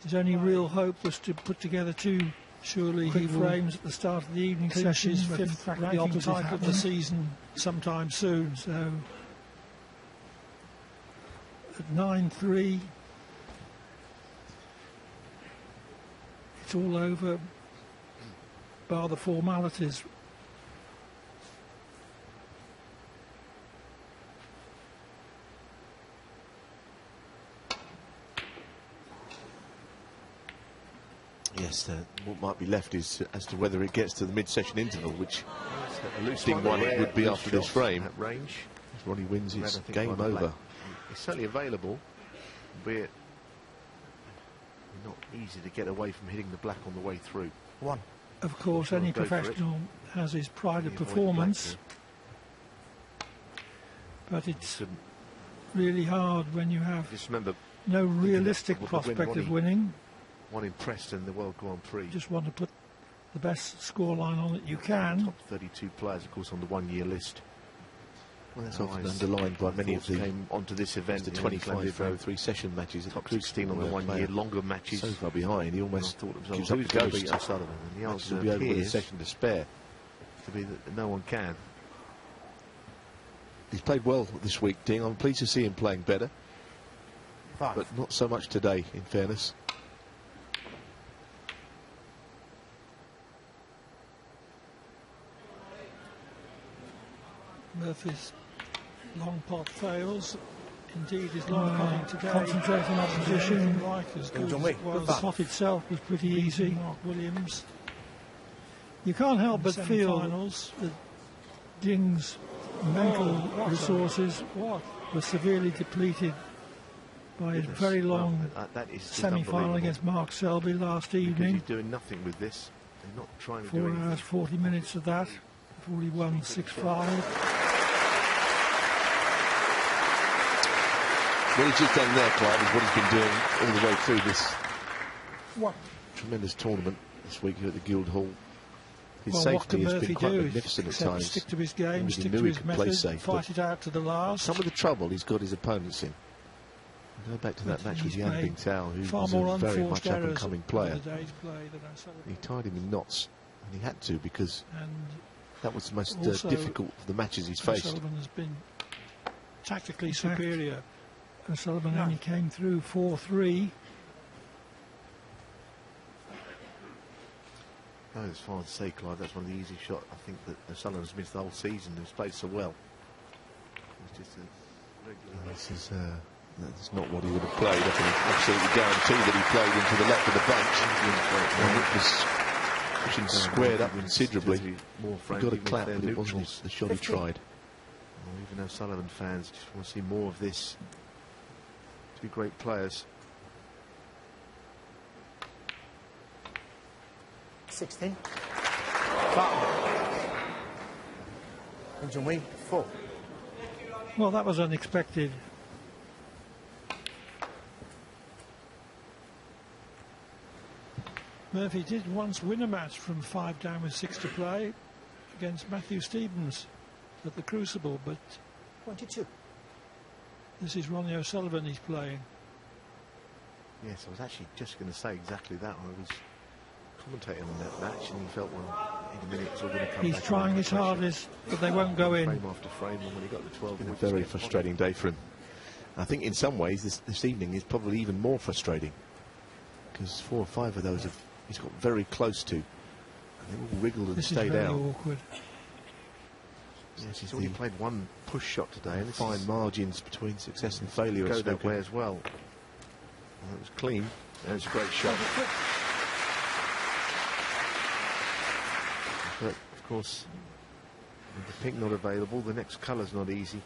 His only real hope was to put together two surely quick frames at the start of the evening session, his but fifth the opposite of the season sometime soon. So at 9-3, it's all over, bar the formalities. Yes, what might be left is as to whether it gets to the mid-session interval, which Sting one it would be after this frame. At range, as Ronnie wins, it's game over. It's certainly available, albeit not easy to get away from hitting the black on the way through. One. Of course, any professional has his pride of performance, but it's really hard when you have just remember, no realistic prospect of winning. One in Preston, the World Grand Prix. You just want to put the best scoreline on that you can. Top 32 players, of course, on the one-year list. Well, that's often underlined by many of the came onto this event, the 25 3-session matches. Top 16 on the one-year longer matches. So far behind, he almost thought gives up the ghost. O'Sullivan, and the answer will be over with a session to spare. To be that no one can. He's played well this week, Ding. I'm pleased to see him playing better, but not so much today, in fairness. Murphy's long pot fails. Indeed, his long pot today. Concentrating on position, like as good as it was. The pot itself was pretty easy. Mark Williams. You can't help but feel that Ding's mental resources were severely depleted by his very long semi-final against Mark Selby last evening. He's doing nothing with this. They're not trying to 4 do hours, anything. 40 minutes of that. 41-6-5. What he's just done there, Clive, is what he's been doing all the way through this tremendous tournament this week here at the Guildhall. His safety has been quite magnificent at times. Stick to his game, stick to his method, fight it out to the last. Some of the trouble he's got his opponents in. Go back to that match with Yan Bingtao, who was a very much up-and-coming player. He tied him in knots, and he had to, because that was the most difficult of the matches he's faced. O'Sullivan has been tactically superior. O'Sullivan only came through 4-3. As far as say, Clive, that's one of the easy shots I think that O'Sullivan's missed the whole season. He's played so well. It's just a regular. This is that's not what he would have played. I can absolutely guarantee that he played into the left of the bunch. And it was pushing squared up considerably. He got a clap, but it wasn't the shot he tried. Well, even O'Sullivan fans just want to see more of this. Two great players. 16. 4. Well, that was unexpected. Murphy did once win a match from 5 down with 6 to play against Matthew Stevens at the Crucible, but 22. This is Ronnie O'Sullivan he's playing. Yes, I was actually just going to say exactly that. I was commentating on that match, and he felt, well, in a minute it's all going to come back. He's trying his hardest, but they won't go in. Frame after frame, and when he got the 12, it's been a very frustrating day for him. I think in some ways this evening is probably even more frustrating, because 4 or 5 of those he's got very close to, and they all wriggled and stayed out. Awkward. Yes, he's only played one push shot today, and fine margins between success and failure. Go that way as well. It was clean. That was a great shot. But of course, with the pink not available, the next colour's not easy.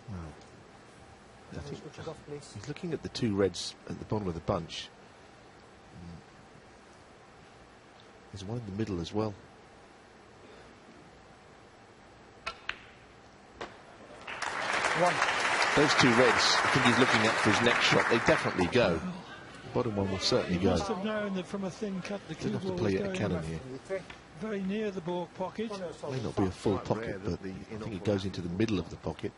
Well, I think he's looking at the 2 reds at the bottom of the bunch. There's one in the middle as well. Those 2 reds, I think he's looking at for his next shot. They definitely go. The bottom one will certainly go. He must have known that from a thin cut the cue ball was going cannon here. Very near the baulk pocket. May not be a full pocket, but I think it goes into the middle of the pocket.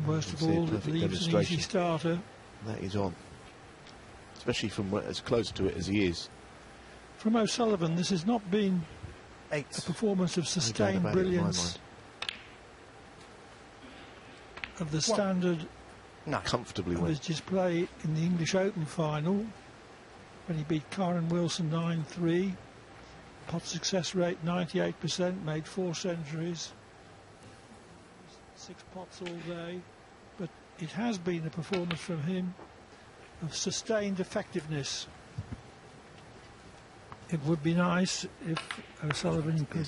Worst of all, it leaves an easy starter. That is on, especially from as close to it as he is. From O'Sullivan, this has not been a performance of sustained brilliance of the standard comfortably of his display in the English Open final when he beat Karen Wilson 9-3. Pot success rate 98%, made 4 centuries, 6 pots all day. But it has been a performance from him of sustained effectiveness. It would be nice if O'Sullivan could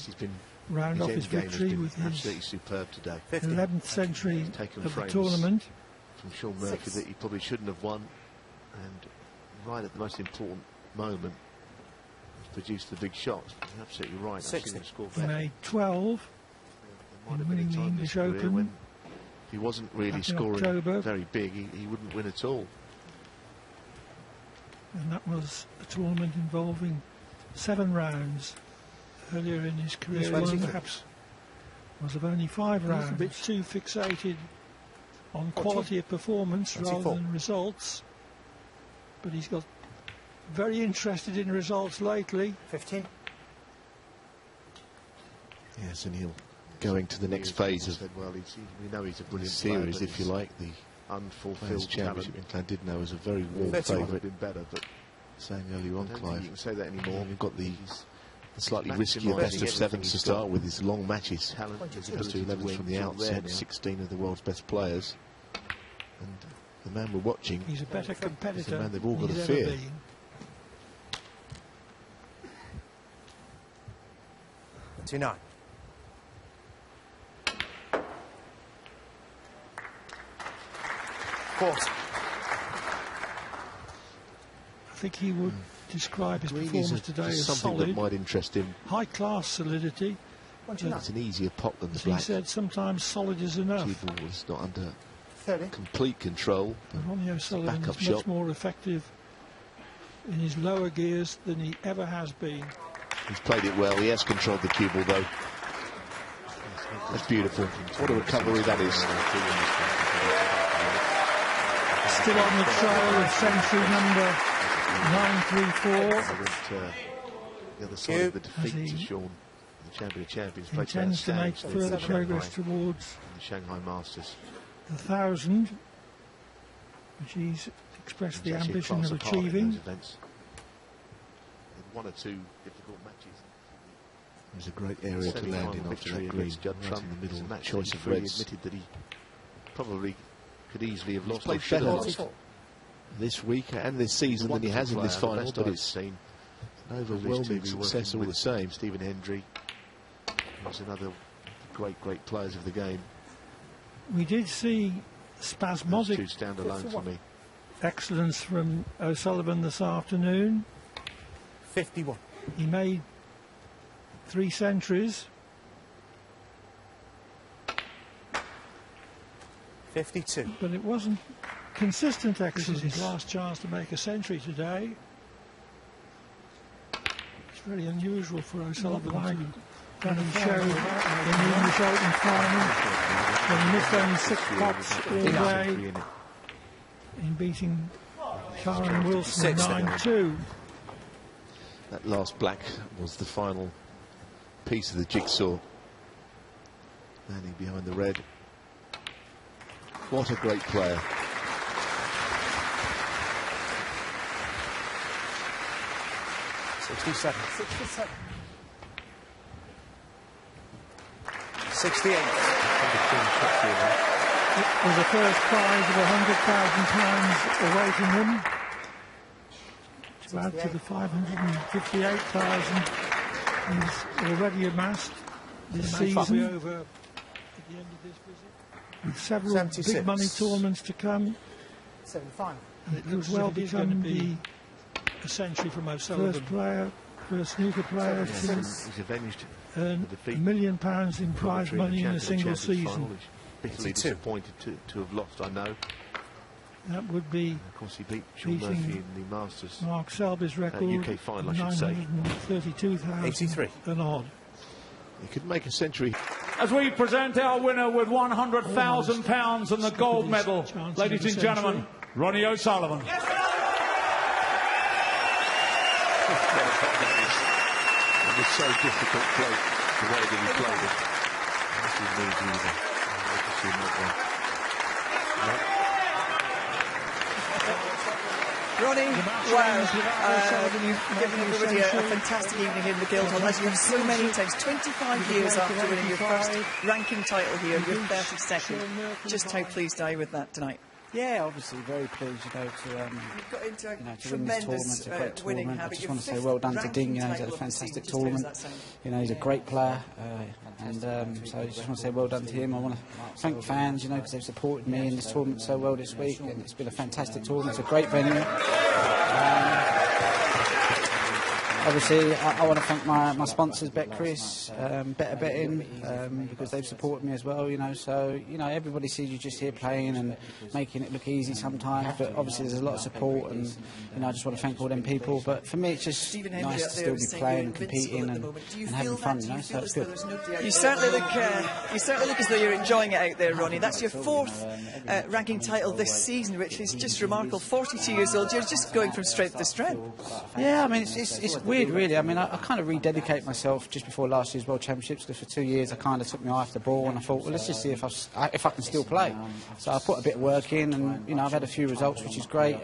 round off his victory with his absolutely superb today. 11th century of the tournament. From Sean Murphy that he probably shouldn't have won, and right at the most important moment produced the big shot. You're absolutely right. He made 12 in winning the English Open. When he wasn't really scoring very big, he wouldn't win at all. And that was a tournament involving 7 rounds. Earlier in his career, one perhaps was of only 5 rounds. A bit too fixated on quality of performance rather than results. But he's got very interested in results lately. 15. Yes, and he'll going to the next phase of we know he's a brilliant series, player, if you like. The unfulfilled championship in Clandidno was a very warm favourite. Been better, but saying earlier on, Clive, you can say that anymore. We've got the slightly riskier best of 7s to start with his long matches. As opposed to 11s from the outset, 16 of the world's best players. And the man we're watching, he's a better competitor. The man they've all got to fear. 29. Course. I think he would describe his performance today as something solid. That might interest him. High-class solidity. It's an easier pot than the As black. he said, sometimes solid is enough. Cue was not under 30. complete control. Ronnie O'Sullivan is much more effective in his lower gears than he ever has been. He's played it well. He has controlled the cue ball, though. That's beautiful. What a recovery that is. Still on the trail of century number 934. The other side of the defeat to Sean, the champion of champions, intends to make further progress towards the Shanghai Masters. The 1,000, which he's expressed the ambition of achieving. One or two difficult matches. It was a great area to land in after that green, right in the middle. That choice of reds. Admitted that he probably could easily have lost. Played better this week and this season than he has in this final, but it's an overwhelming success all the same. Stephen Hendry was another great players of the game. We did see spasmodic standalone for me. Excellence from O'Sullivan this afternoon. 51. He made 3 centuries. 52. But it wasn't consistent excellence. This is his last chance to make a century today. It's very unusual for O'Sullivan to show in the English Open final. When he missed only 6 pots all day in beating Karen Wilson 9-2. That last black was the final piece of the jigsaw. Landing behind the red. What a great player. '67. 67. 68. It was a first prize of £100,000 awaiting him. To add to the 558,000 he's already amassed this season. Over at the end of this visit. With several 76. big money tournaments to come. 75. And it looks well become the a century from O'Sullivan. First snooker player to earn £1 million in prize money in a single season. Bitterly disappointed to have lost, I know. That would be, of course, he beat Sean Murphy in the Masters. Mark Selby's record, UK final, I should say. 932,000 and odd. He could make a century. as we present our winner with £100,000 and the gold medal. Ladies and gentlemen, Ronni O'Sullivan. It was so difficult play, the way that he played it. This is me easy. Ronni, wow, you've given everybody a fantastic evening in the Guildhall, as you have so many times. 25 years after winning your first ranking title here, your 32nd. Just how pleased are you with that tonight? Yeah, obviously very pleased, to win this tournament. It's a great tournament. I just want to say well done to Dean. He's had a fantastic tournament. He's a great player, so I just want to say well done to him. I want to thank the fans, because they've supported me in this tournament so well this week, and it's been a fantastic tournament. It's a great venue. Obviously, I want to thank my sponsors, Victories, Better Betting, because they've supported me as well, So, everybody sees you just here playing and making it look easy sometimes, but obviously there's a lot of support, and, I just want to thank all them people. But for me, it's just nice to still be playing and competing and having fun, so it's good. You certainly look as though you're enjoying it out there, Ronni. That's your 4th ranking title this season, which is just remarkable. 42 years old, you're just going from strength to strength. Yeah, I mean, it's weird, really. I mean, I kind of rededicated myself just before last year's World Championships, because for 2 years I kind of took my eye off the ball, and I thought, well, let's just see if I can still play. So I put a bit of work in, and I've had a few results, which is great.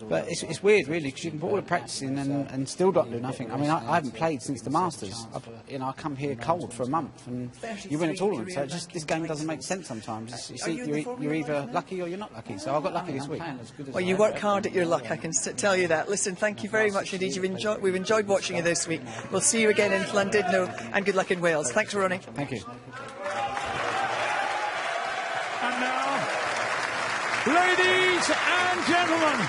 But it's weird, really, because you can put all the practice in and still not do nothing. I mean, I haven't played since the Masters. I come here cold for a month, and you win a tournament. So this game doesn't make sense sometimes. You're either lucky or you're not lucky. So I got lucky this week. Well, you work hard at your luck, I can tell you that. Listen, thank you very much indeed. We've enjoyed watching you this week. We'll see you again in Llandudno, and good luck in Wales. Thanks, Ronni. Thank you. And now, ladies and gentlemen,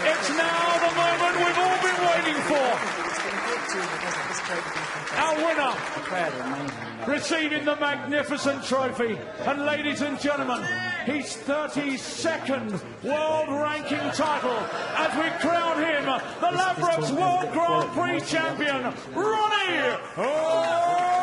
it's now the moment we've all been waiting for. Our winner, receiving the magnificent trophy. And ladies and gentlemen, his 32nd world ranking title, as we crown him the Ladbrokes World Grand Prix champion, Ronni O'Sullivan.